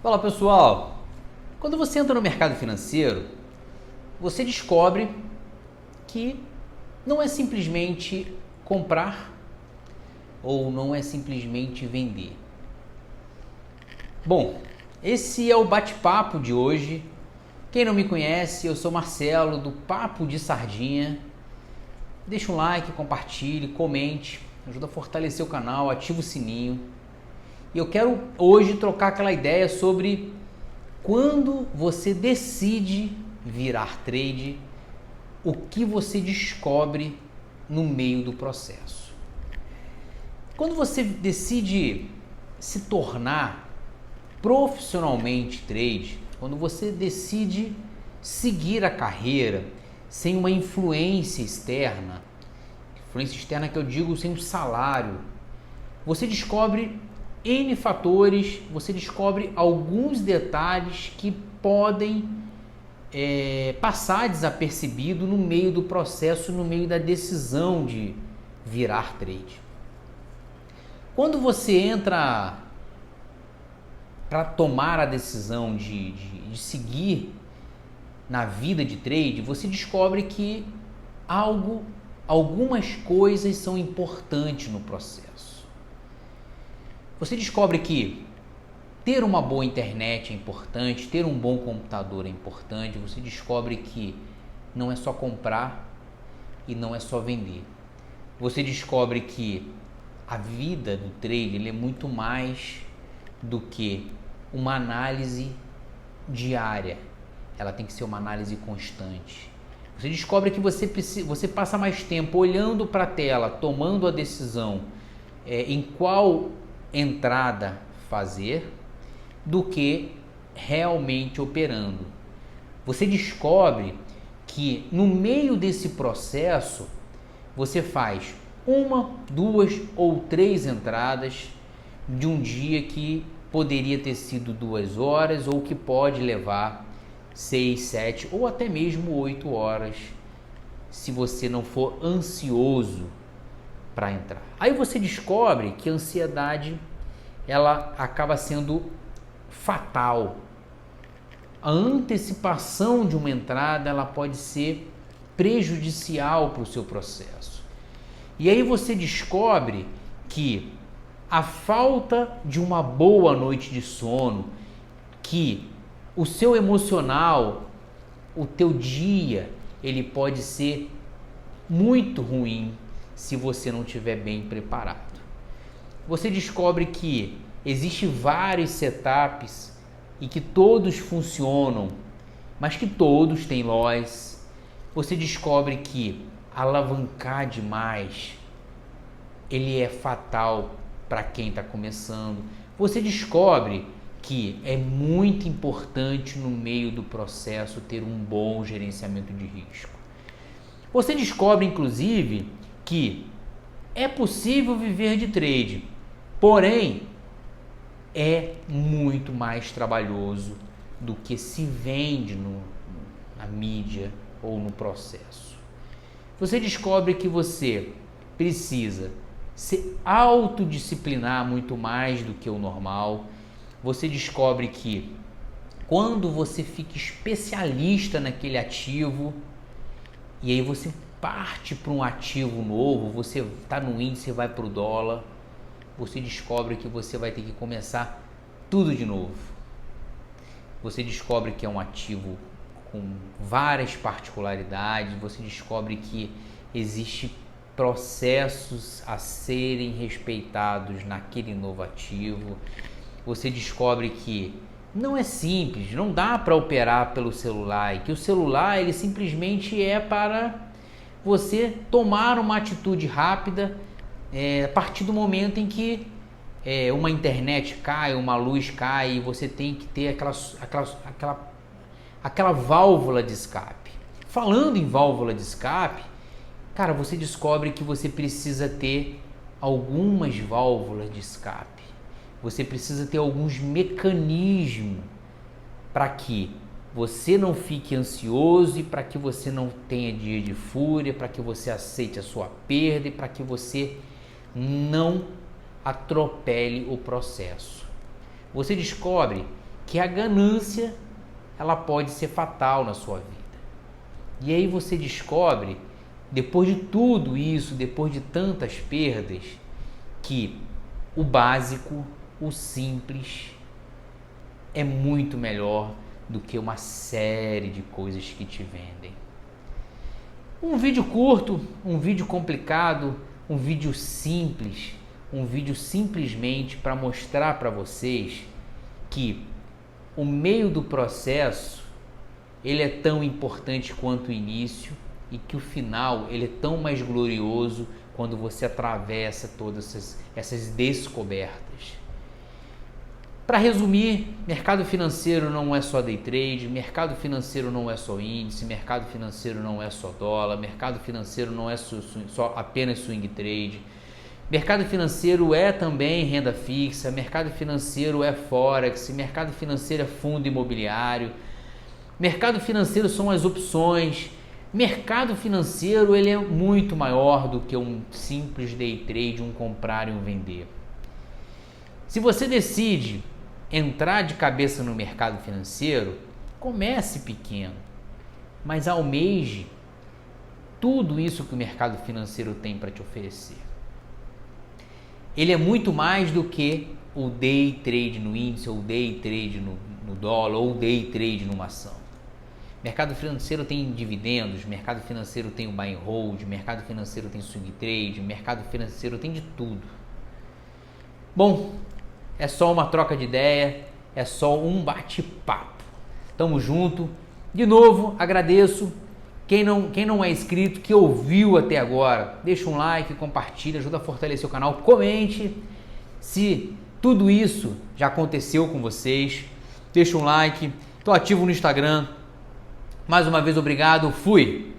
Fala pessoal, quando você entra no mercado financeiro, você descobre que não é simplesmente comprar ou não é simplesmente vender. Bom, esse é o bate-papo de hoje. Quem não me conhece, eu sou Marcelo do Papo de Sardinha. Deixa um like, compartilhe, comente, ajuda a fortalecer o canal, ativa o sininho. E eu quero hoje trocar aquela ideia sobre quando você decide virar trade, o que você descobre no meio do processo. Quando você decide se tornar profissionalmente trade, quando você decide seguir a carreira sem uma influência externa que eu digo sem um salário, você descobre N fatores, você descobre alguns detalhes que podem passar desapercebido no meio do processo, no meio da decisão de virar trade. Quando você entra para tomar a decisão de seguir na vida de trade, você descobre que algumas coisas são importantes no processo. Você descobre que ter uma boa internet é importante, ter um bom computador é importante. Você descobre que não é só comprar e não é só vender. Você descobre que a vida do trade ele é muito mais do que uma análise diária. Ela tem que ser uma análise constante. Você descobre que você passa mais tempo olhando para a tela, tomando a decisão em qual entrada fazer, do que realmente operando. Você descobre que no meio desse processo você faz uma, duas ou três entradas de um dia que poderia ter sido 2 horas ou que pode levar 6, 7 ou até mesmo 8 horas se você não for ansioso para entrar. Aí você descobre que a ansiedade ela acaba sendo fatal. A antecipação de uma entrada ela pode ser prejudicial para o seu processo. E aí você descobre que a falta de uma boa noite de sono, que o seu emocional, o teu dia, ele pode ser muito ruim se você não estiver bem preparado. Você descobre que existem vários setups e que todos funcionam, mas que todos têm loss. Você descobre que alavancar demais, ele é fatal para quem está começando. Você descobre que é muito importante no meio do processo ter um bom gerenciamento de risco. Você descobre, inclusive, que é possível viver de trade, porém, é muito mais trabalhoso do que se vende na mídia ou no processo. Você descobre que você precisa se autodisciplinar muito mais do que o normal. Você descobre que quando você fica especialista naquele ativo e aí você parte para um ativo novo, você está no índice e vai para o dólar, você descobre que você vai ter que começar tudo de novo. Você descobre que é um ativo com várias particularidades, você descobre que existem processos a serem respeitados naquele novo ativo. Você descobre que não é simples, não dá para operar pelo celular, e que o celular ele simplesmente é para você tomar uma atitude rápida a partir do momento em que uma internet cai, uma luz cai e você tem que ter aquela válvula de escape. Falando em válvula de escape, cara, você descobre que você precisa ter algumas válvulas de escape. Você precisa ter alguns mecanismos para que você não fique ansioso e para que você não tenha dia de fúria, para que você aceite a sua perda e para que você não atropele o processo. Você descobre que a ganância ela pode ser fatal na sua vida. E aí você descobre, depois de tudo isso, depois de tantas perdas, que o básico, o simples, é muito melhor do que uma série de coisas que te vendem. Um vídeo curto, um vídeo complicado, um vídeo simples, um vídeo simplesmente para mostrar para vocês que o meio do processo ele é tão importante quanto o início e que o final ele é tão mais glorioso quando você atravessa todas essas descobertas. Para resumir, mercado financeiro não é só day trade, mercado financeiro não é só índice, mercado financeiro não é só dólar, mercado financeiro não é só apenas swing trade, mercado financeiro é também renda fixa, mercado financeiro é forex, mercado financeiro é fundo imobiliário, mercado financeiro são as opções, mercado financeiro ele é muito maior do que um simples day trade, um comprar e um vender. Se você decide entrar de cabeça no mercado financeiro, comece pequeno, mas almeje tudo isso que o mercado financeiro tem para te oferecer. Ele é muito mais do que o day trade no índice, ou day trade no dólar, ou day trade numa ação. Mercado financeiro tem dividendos, mercado financeiro tem o buy and hold, mercado financeiro tem swing trade, mercado financeiro tem de tudo. Bom, é só uma troca de ideia, é só um bate-papo. Tamo junto. De novo, agradeço. Quem não é inscrito, que ouviu até agora, deixa um like, compartilha, ajuda a fortalecer o canal, comente se tudo isso já aconteceu com vocês. Deixa um like, tô ativo no Instagram. Mais uma vez, obrigado, fui!